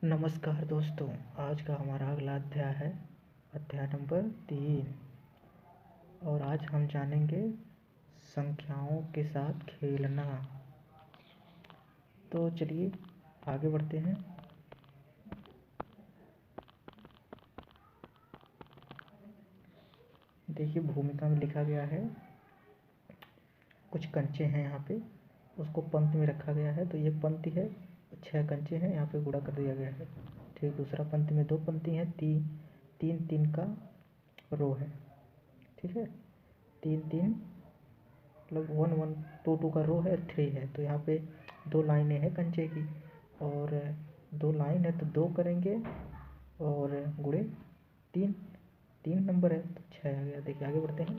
नमस्कार दोस्तों, आज का हमारा अगला अध्याय है अध्याय नंबर 3। और आज हम जानेंगे संख्याओं के साथ खेलना। तो चलिए आगे बढ़ते हैं। देखिए भूमिका में लिखा गया है, कुछ कंचे हैं यहाँ पे, उसको पंक्ति में रखा गया है। तो एक पंक्ति है, 6 कंचे हैं, यहाँ पे गुणा कर दिया गया है। ठीक, दूसरा पंक्ति में 2 पंक्ति हैं, तीन तीन का रो है। ठीक है, 3 मतलब 1 1 2 2 का रो है, 3 है। तो यहाँ पे 2 लाइनें हैं कंचे की, और 2 लाइन है तो 2 करेंगे और गुणे 3 नंबर है तो 6 आ गया। देखिए आगे बढ़ते हैं।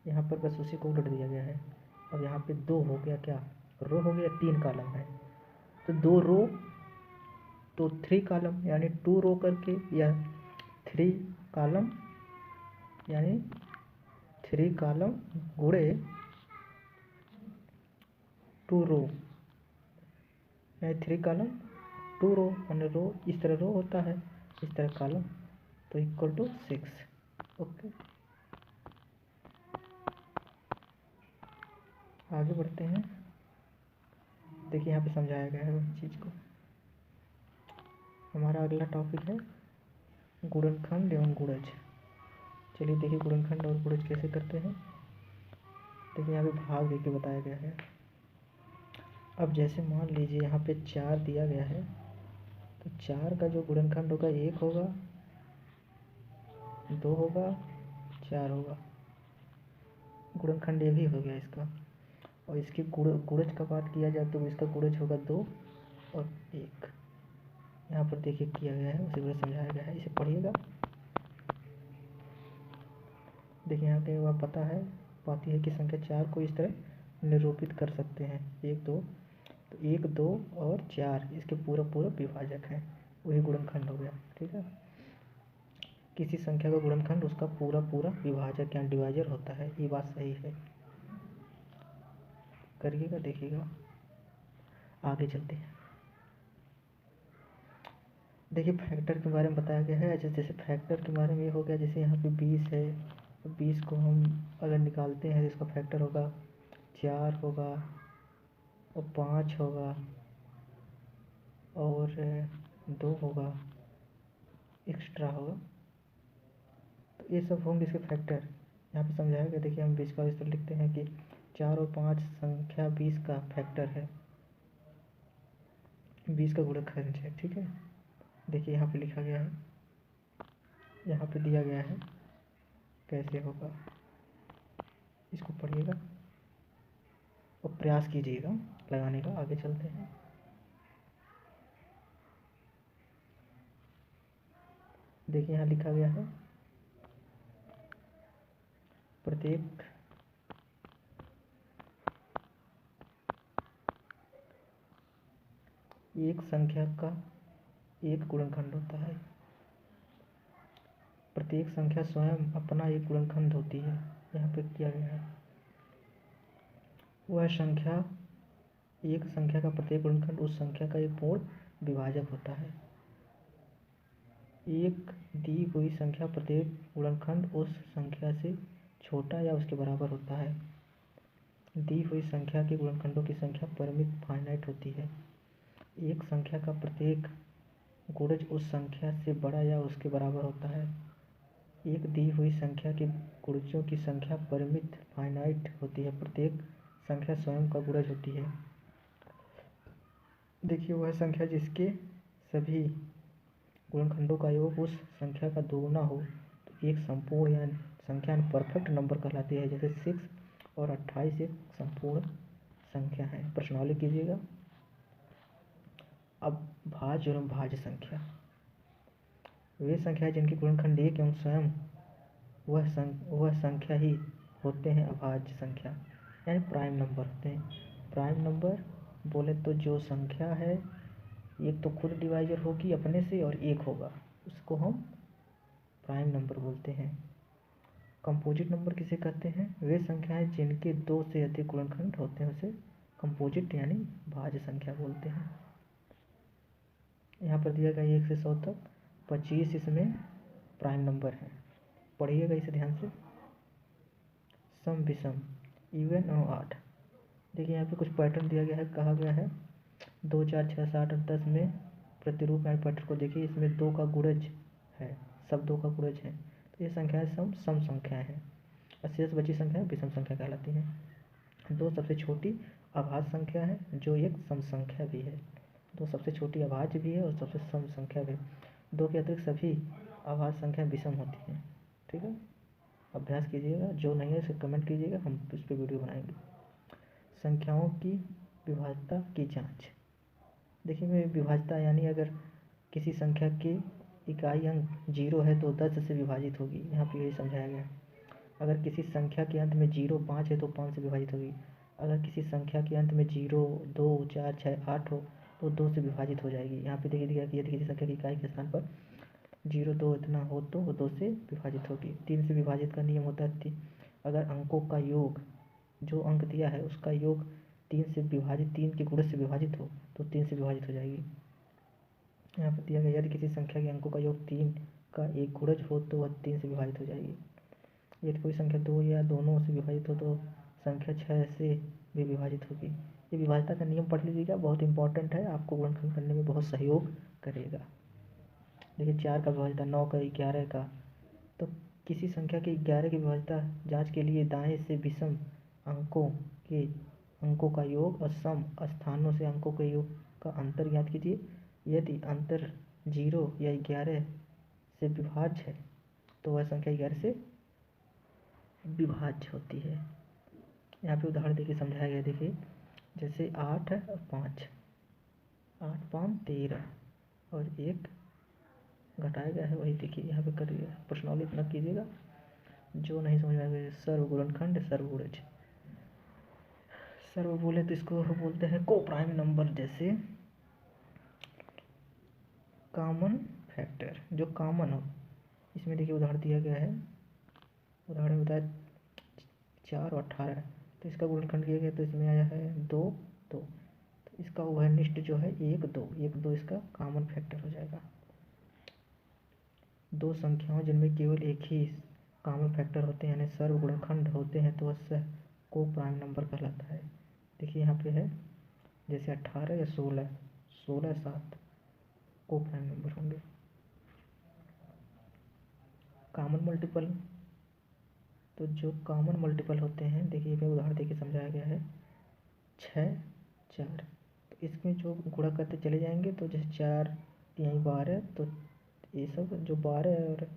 यहाँ पर बस उसी को उलट दिया गया है। अब यहाँ पे 2 हो गया, क्या रो हो गया, 3 कॉलम है तो 2 रो तो 3 कॉलम, यानी 2 रो करके या 3 कॉलम यानी 3 कॉलम गुणे 2 रो, यानी 3 कॉलम 2 रो, यानी रो इस तरह रो होता है, इस तरह कॉलम, तो इक्वल टू 6। ओके, आगे बढ़ते हैं। देखिए यहाँ पे समझाया गया है उस चीज़ को। हमारा अगला टॉपिक है गुणनखंड एवं गुणज। चलिए देखिए गुणनखंड और गुणज कैसे करते हैं। देखिए यहाँ पे भाग देके बताया गया है। अब जैसे मान लीजिए यहाँ पे 4 दिया गया है, तो 4 का जो गुणनखंड होगा 1 होगा, 2 होगा, 4 होगा। गुणनखंड ये भी हो गया इसका। और इसकी गुणज का बात किया जाए तो इसका गुणज होगा 2 और 1। यहाँ पर देखिए किया गया है, उसी को समझाया गया है, इसे पढ़िएगा। देखिए यहाँ पे वह पता है पाती है कि संख्या 4 को इस तरह निरूपित कर सकते हैं, 1 2, तो 1 2 और 4 इसके पूरा विभाजक हैं, वही गुणनखंड हो गया। ठीक है, किसी संख्या का गुणनखंड उसका पूरा विभाजक या डिवाइजर होता है, ये बात सही है। करिएगा, देखिएगा, आगे चलते हैं। देखिए फैक्टर के बारे में बताया गया है। जैसे फैक्टर के बारे में ये हो गया, जैसे यहाँ पे 20 है, तो 20 को हम अगर निकालते हैं तो इसका फैक्टर होगा 4 होगा और 5 होगा और 2 होगा, एक्स्ट्रा होगा। तो ये सब होंगे इसके फैक्टर। यहाँ पे समझाया गया। देखिए हम 20 का इस तरह लिखते हैं कि 4 और 5 संख्या 20 का फैक्टर है, 20 का गुणनखंड है। ठीक है, देखिए यहाँ पे लिखा गया है, यहाँ पे दिया गया है कैसे होगा, इसको पढ़िएगा और प्रयास कीजिएगा लगाने का। आगे चलते हैं। देखिए यहाँ लिखा गया है, प्रत्येक एक संख्या का एक गुणनखंड होता है। प्रत्येक संख्या स्वयं अपना एक गुणनखंड होती है। यहाँ पे किया गया है, वह संख्या, एक संख्या का प्रत्येक गुणनखंड उस संख्या का एक पूर्ण विभाजक होता है। एक दी हुई संख्या प्रत्येक गुणनखंड उस संख्या से छोटा या उसके बराबर होता है। दी हुई संख्या के गुणनखंडों की संख्या परिमित फाइनाइट होती है। एक संख्या का प्रत्येक गुणज उस संख्या से बड़ा या उसके बराबर होता है। एक दी हुई संख्या के गुणजों की संख्या परिमित फाइनाइट होती है। प्रत्येक संख्या स्वयं का गुणज होती है। देखिए वह संख्या जिसके सभी गुणनखंडों का योग उस संख्या का दोगुना हो तो एक संपूर्ण या संख्या परफेक्ट नंबर कहलाती है। जैसे 6 और 28 एक संपूर्ण संख्या है। प्रश्नावली कीजिएगा। अब भाज्य एवं भाज्य संख्या, वे संख्या जिनके गुणनखंड 1 एवं स्वयं वह संख्या ही होते हैं अभाज्य संख्या, यानी प्राइम नंबर होते हैं। प्राइम नंबर बोले तो जो संख्या है, एक तो खुद डिवाइजर होगी अपने से और एक होगा, उसको हम प्राइम नंबर बोलते हैं। कंपोजिट नंबर किसे कहते हैं, वे संख्याएं जिनके 2 से अधिक गुणनखंड होते हैं उसे कंपोजिट यानी भाज्य संख्या बोलते हैं। यहाँ पर दिया गया 1 से 100 तक 25 इसमें प्राइम नंबर है। पढ़िएगा इसे ध्यान से। सम विषम इवन और ऑड। देखिए यहाँ पे कुछ पैटर्न दिया गया है, कहा गया है 2 4 6 7 और 10 में प्रतिरूप एंड पैटर्न को देखिए, इसमें 2 का गुणज है, सब 2 का गुणज है, तो ये संख्याएं सम संख्याएं हैं और शेष बची संख्याएं विषम संख्या कहलाती हैं। 2 सबसे छोटी अभाज्य संख्या है जो एक सम संख्या भी है। 2 सबसे छोटी अभाज्य भी है और सबसे सम संख्या भी। 2 के अतिरिक्त सभी अभाज्य संख्या विषम होती हैं। ठीक है, अभ्यास कीजिएगा, जो नहीं है उसे कमेंट कीजिएगा, हम इस पर वीडियो बनाएंगे। संख्याओं की विभाज्यता की जांच। देखिए मैं विभाज्यता यानी अगर किसी संख्या की इकाई अंक 0 है तो 10 से विभाजित होगी, यहाँ पे यही समझाया गया। अगर किसी संख्या के अंत में 0 5 है तो 5 से विभाजित होगी। अगर किसी संख्या के अंत में 0 2 4 6 8 हो तो 2 से विभाजित हो जाएगी। यहाँ पे देखिए दिया कि यदि किसी संख्या की इकाई के स्थान पर 0 2 इतना हो तो वो 2 से विभाजित होगी। 3 से विभाजित का नियम होता है अगर अंकों का योग, जो अंक दिया है उसका योग 3 से विभाजित 3 के गुणज से विभाजित हो तो 3 से विभाजित हो जाएगी। यहाँ पर दिया गया यदि किसी संख्या के अंकों का योग 3 का एक गुणज हो तो वह 3 से विभाजित हो जाएगी। यदि कोई संख्या 2 या दोनों से विभाजित हो तो संख्या 6 से भी विभाजित होगी। ये विभाज्यता का नियम पढ़ लीजिएगा, बहुत इंपॉर्टेंट है, आपको गुणनखंड करने में बहुत सहयोग करेगा। देखिए 4 का विभाज्यता, 9 का, 11 का, तो किसी संख्या के 11 की विभाज्यता जांच के लिए दाएं से विषम अंकों का योग और सम स्थानों से अंकों के योग का अंतर ज्ञात कीजिए। यदि अंतर 0 या 11 से विभाज्य है तो वह संख्या 11 से विभाज्य होती है। यहाँ पे उदाहरण देखिए समझाया गया। देखिए जैसे 8 है और 5, 8 5 13 और 1 घटाया गया है, वही देखिए यहाँ पे करिएगा। प्रश्नावली इतना कीजिएगा, जो नहीं समझ में आएगा। सर्वगुणनखंड सर्वगुणज। सर्व बोले तो इसको बोलते हैं को प्राइम नंबर, जैसे कॉमन फैक्टर जो कॉमन हो। इसमें देखिए उदाहरण दिया गया है, उदाहरण में बताया 4 और 18, तो इसका गुणनखंड किया गया तो इसमें आया है 2 2, तो इसका उभयनिष्ठ जो है 1 2, 1 2 इसका कॉमन फैक्टर हो जाएगा। 2 संख्याओं जिनमें केवल एक ही कॉमन फैक्टर होते हैं यानी सर्वगुणनखंड होते हैं तो वह को प्राइम नंबर कहलाता है। देखिए यहाँ पे है जैसे 18 या 16, 16 7 को प्राइम नंबर होंगे। कॉमन मल्टीपल, तो जो कॉमन मल्टीपल होते हैं, देखिए मैं उदाहरण देके समझाया गया है 6 4, तो इसमें जो गुणा करते चले जाएंगे तो जैसे 4 यहीं 12, तो ये सब जो 12 और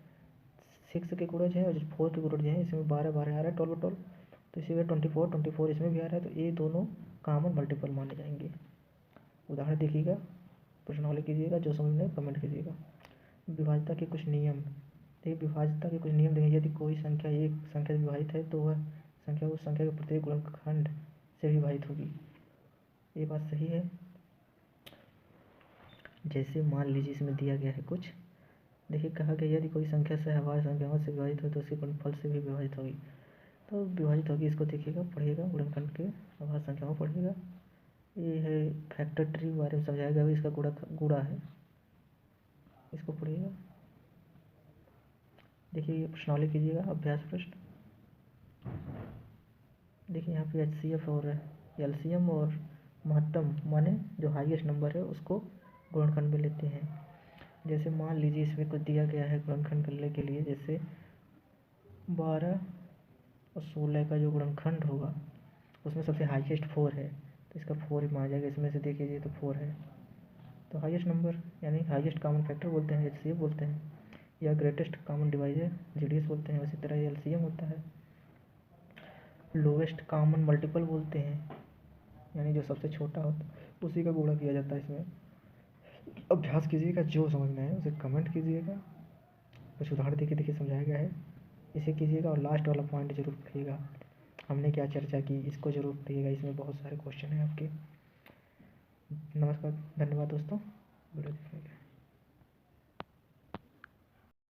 6 के गुणज है और जो 4 के गुणज हैं इसमें 12 12 आ रहा है, 12 12, तो इसी में 24 24 इसमें भी आ रहा है, तो ये दोनों कॉमन मल्टीपल माने जाएंगे। उदाहरण देखिएगा, प्रश्नावली कीजिएगा, जो समझ में कमेंट कीजिएगा। विभाज्यता के कुछ नियम। देखिए विभाज्यता के कुछ नियम देखें। यदि कोई संख्या एक संख्या से विभाजित है तो वह संख्या उस संख्या के प्रत्येक गुणनखंड से विभाजित होगी। ये बात सही है। जैसे मान लीजिए इसमें दिया गया है कुछ, देखिए कहा गया यदि कोई संख्या सहअभाज्य संख्याओं से विभाजित हो तो उसके गुणनफल से भी विभाजित होगी, तो विभाजित होगी। इसको देखिएगा, पढ़िएगा, गुणनखंड के अभाज्य संख्याओं पढ़िएगा। ये है फैक्टर ट्री बारे में समझाया गया, इसका गुणा है, इसको पढ़िएगा। देखिए ये प्रश्नावली कीजिएगा, अभ्यास प्रश्न। देखिए यहाँ पे HCF और LCM और महत्तम माने जो हाईएस्ट नंबर है उसको गुणनखंड में लेते हैं। जैसे मान लीजिए इसमें कुछ दिया गया है गुणनखंड करने के लिए, जैसे 12 और 16 का जो गुणनखंड होगा उसमें सबसे हाईएस्ट 4 है, तो इसका 4 ही माना जाएगा। इसमें से देखिए तो 4 है, तो हाईएस्ट नंबर यानी हाईएस्ट कॉमन फैक्टर बोलते हैं, HCF बोलते हैं, या ग्रेटेस्ट कॉमन डिवाइजर GDS बोलते हैं। उसी तरह LCM होता है। लोवेस्ट कॉमन मल्टीपल बोलते हैं, यानी जो सबसे छोटा होता है उसी का गुणा किया जाता है। इसमें अभ्यास कीजिएगा, जो समझ में आए उसे कमेंट कीजिएगा। कुछ उदाहरण देखिए समझाया गया है, इसे कीजिएगा और लास्ट वाला पॉइंट जरूर पढ़िएगा, हमने क्या चर्चा की इसको जरूर पढ़िएगा, इसमें बहुत सारे क्वेश्चन हैं आपके। नमस्कार, धन्यवाद दोस्तों वीडियो देखने के लिए।